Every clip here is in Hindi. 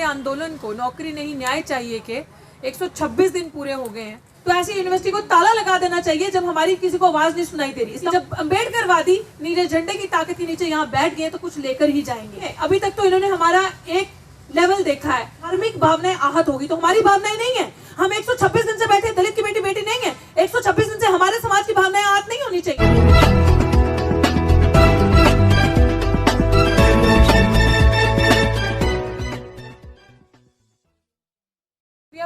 हमारे आंदोलन को नौकरी नहीं न्याय चाहिए के 126 दिन पूरे हो गए हैं, तो ऐसी यूनिवर्सिटी को ताला लगा देना चाहिए जब हमारी किसी को आवाज नहीं सुनाई दे रही। जब अम्बेडकरवादी नीले झंडे की ताकत के नीचे यहाँ बैठ गए तो कुछ लेकर ही जाएंगे। अभी तक तो इन्होंने हमारा एक लेवल देखा है, धार्मिक भावनाएं आहत होगी, तो हमारी भावनाएं नहीं है। हम 126 दिन से बैठे, दलित की बेटी बेटी नहीं है। 126 दिन से हमारे समाज की भावनाएं आहत नहीं होनी चाहिए।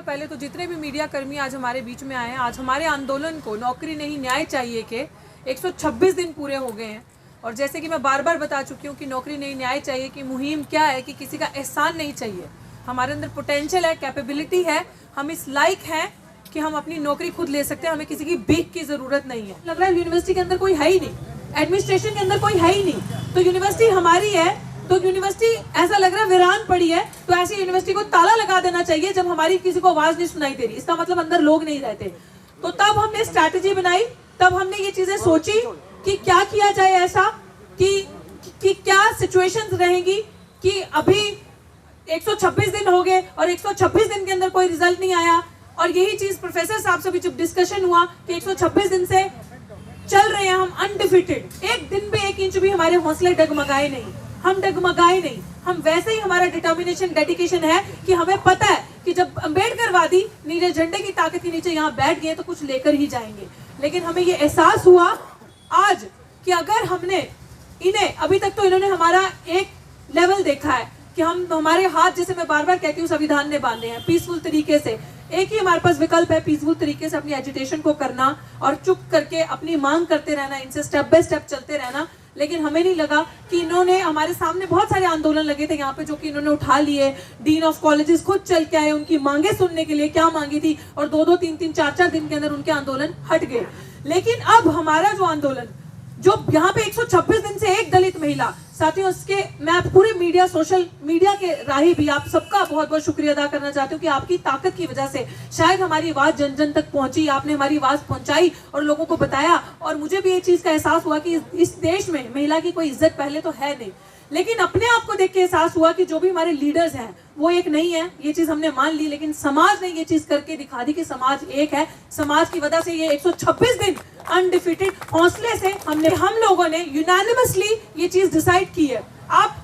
पहले तो जितने भी मीडिया कर्मी आज हमारे बीच में आए हैं, आज हमारे आंदोलन को नौकरी नहीं न्याय चाहिए के 126 दिन पूरे हो गए हैं। और जैसे कि मैं बार बार बता चुकी हूँ कि नौकरी नहीं न्याय चाहिए की मुहिम क्या है कि किसी का एहसान नहीं चाहिए। हमारे अंदर पोटेंशियल है, कैपेबिलिटी है, हम इस लायक हैं कि हम अपनी नौकरी खुद ले सकते हैं, हमें किसी की भीख की जरूरत नहीं है। लग रहा है यूनिवर्सिटी के अंदर कोई है ही नहीं, एडमिनिस्ट्रेशन के अंदर कोई है ही नहीं, तो यूनिवर्सिटी हमारी है। तो यूनिवर्सिटी ऐसा लग रहा है वीरान पड़ी है, तो ऐसी यूनिवर्सिटी को ताला लगा देना चाहिए जब हमारी किसी को आवाज नहीं सुनाई दे रही। इसका मतलब अंदर लोग नहीं रहते। तो तब हमने स्ट्रैटेजी बनाई, तब हमने ये चीजें सोची कि क्या किया जाए ऐसा कि क्या सिचुएशंस रहेंगी कि अभी 126 दिन हो गए और 126 दिन के अंदर कोई रिजल्ट नहीं आया। और यही चीज प्रोफेसर साहब से भी जब डिस्कशन हुआ कि 126 दिन से चल रहे हैं हम अनडिफिटेड, एक दिन पे 1 इंच भी हमारे हौसले डगमगाए नहीं, हम डगमगाए नहीं। हम वैसे ही हमारा डिटर्मिनेशन डेडिकेशन है कि हमें पता है कि जब अम्बेडकरवादी नीले झंडे की ताकत के नीचे यहाँ बैठ गए तो कुछ लेकर ही जाएंगे। लेकिन हमें ये एहसास हुआ आज कि अगर हमने इन्हें, अभी तक तो इन्होंने हमारा एक लेवल देखा है कि हम हमारे हाथ, जैसे मैं बार बार कहती हूँ, संविधान ने बांधे हैं पीसफुल तरीके से। एक ही हमारे पास विकल्प है, पीसफुल तरीके से अपनी एजिटेशन को करना और चुप करके अपनी मांग करते रहना, इनसे स्टेप बाय स्टेप चलते रहना। लेकिन हमें नहीं लगा कि इन्होंने, हमारे सामने बहुत सारे आंदोलन लगे थे यहाँ पे जो कि इन्होंने उठा लिए। डीन ऑफ कॉलेजेस खुद चल के आए उनकी मांगे सुनने के लिए, क्या मांगी थी, और 2-2, 3-3, 4-4 दिन के अंदर उनके आंदोलन हट गए। लेकिन अब हमारा जो आंदोलन, जो यहाँ पे 126 दिन से एक दलित महिला, साथियों इसके मैं पूरे मीडिया, सोशल मीडिया के राही भी आप सबका बहुत बहुत शुक्रिया अदा करना चाहती हूँ कि आपकी ताकत की वजह से शायद हमारी आवाज जन जन तक पहुंची, आपने हमारी आवाज पहुंचाई और लोगों को बताया। और मुझे भी ये चीज का एहसास हुआ कि इस देश में महिला की कोई इज्जत पहले तो है नहीं, लेकिन अपने आप को देख के एहसास हुआ कि जो भी हमारे लीडर्स हैं वो एक नहीं है। ये चीज हमने मान ली, लेकिन समाज ने ये चीज करके दिखा दी कि समाज एक है। समाज की वजह से ये 126 दिन अनडिफिटेड हौसले से हम लोगों ने यूनानिमसली ये चीज डिसाइड की है। आप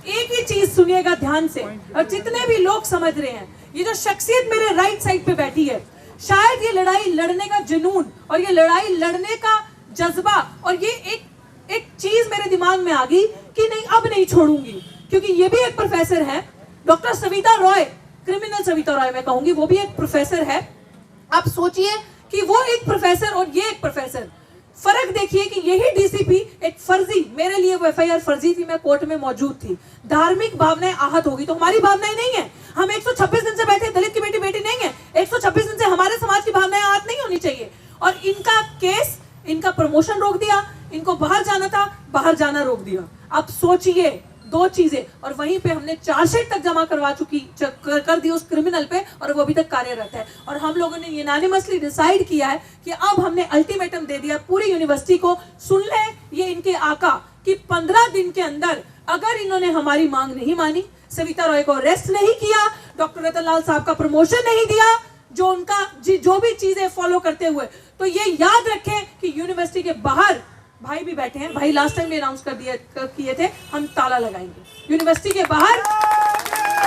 एक ही चीज सुनिएगा ध्यान से, और जितने भी लोग समझ रहे हैं, ये जो शख्सियत मेरे राइट साइड पे बैठी है, शायद ये लड़ाई लड़ने का जुनून और ये लड़ाई लड़ने का जज्बा और ये एक चीज मेरे दिमाग में आ गई कि नहीं, अब नहीं छोड़ूंगी। क्योंकि ये भी एक प्रोफेसर है, डॉक्टर सविता रॉय, क्रिमिनल सविता रॉय मैं कहूंगी, वो भी एक प्रोफेसर है। आप सोचिए कि वो एक प्रोफेसर और ये एक प्रोफेसर, फर्क देखिए कि यही डीसीपी एक फर्जी, मेरे लिए वो एफआईआर फर्जी थी, मैं कोर्ट में मौजूद थी। धार्मिक भावनाएं आहत होगी, तो हमारी भावनाएं नहीं है। हम 126 दिन से बैठे, दलित की बेटी बेटी नहीं है। 126 दिन से हमारे समाज की भावनाएं आहत नहीं होनी चाहिए। और इनका केस, इनका प्रमोशन रोक दिया, इनको बाहर जाना था, बाहर जाना रोक दिया। अब सोचिए 2 चीजें, और वहीं पे हमने चार्जशीट तक जमा करवा कर दी उस क्रिमिनल पे, और वो अभी तक कार्यरत है। और हम लोगों ने यूनानिमसली डिसाइड किया है कि अब हमने अल्टीमेटम दे दिया पूरी यूनिवर्सिटी को। सुन ले ये इनके आका कि 15 दिन के अंदर अगर इन्होंने हमारी मांग नहीं मानी, सविता रॉय को अरेस्ट नहीं किया, डॉक्टर रतनलाल साहब का प्रमोशन नहीं दिया, जो उनका जो भी चीजें फॉलो करते हुए, तो ये याद रखें कि यूनिवर्सिटी के बाहर भाई भी बैठे हैं, भाई लास्ट टाइम भी अनाउंस किए थे, हम ताला लगाएंगे यूनिवर्सिटी के बाहर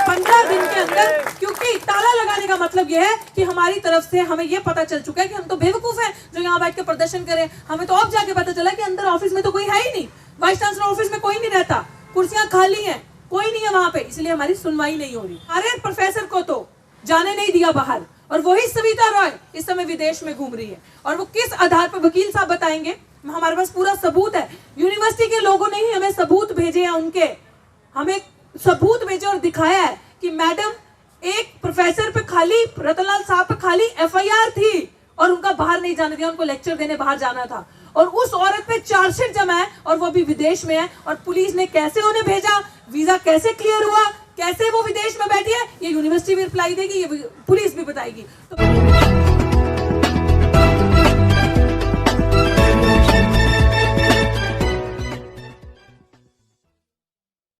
15 दिन के अंदर। क्योंकि ताला लगाने का मतलब यह है कि हमारी तरफ से हमें यह पता चल चुका है कि हम तो बेवकूफ हैं जो यहाँ बैठ के प्रदर्शन करें। हमें तो अब जाके पता चला कि अंदर ऑफिस में तो कोई है ही नहीं, वाइस चांसलर ऑफिस में कोई नहीं रहता, कुर्सियां खाली हैं, कोई नहीं है वहां पे, इसलिए हमारी सुनवाई नहीं हो रही। हमारे प्रोफेसर को तो जाने नहीं दिया बाहर, और वही सविता रॉय इस समय विदेश में घूम रही है। और वो किस आधार पर, वकील साहब बताएंगे, हमारे पास पूरा सबूत है। यूनिवर्सिटी के लोगों ने ही हमें सबूत भेजे हैं, उनके हमें सबूत भेजे और दिखाया है कि मैडम एक प्रोफेसर पे खाली, रतनलाल साहब पे खाली एफआईआर थी और उनका बाहर नहीं जाने दिया, उनको लेक्चर देने बाहर जाना था। और उस औरत पे चार्जशीट जमा है और वो भी विदेश में है। और पुलिस ने कैसे उन्हें भेजा, वीजा कैसे क्लियर हुआ, कैसे वो विदेश में बैठी है, ये यूनिवर्सिटी भी रिप्लाई देगी, ये पुलिस भी बताएगी। तो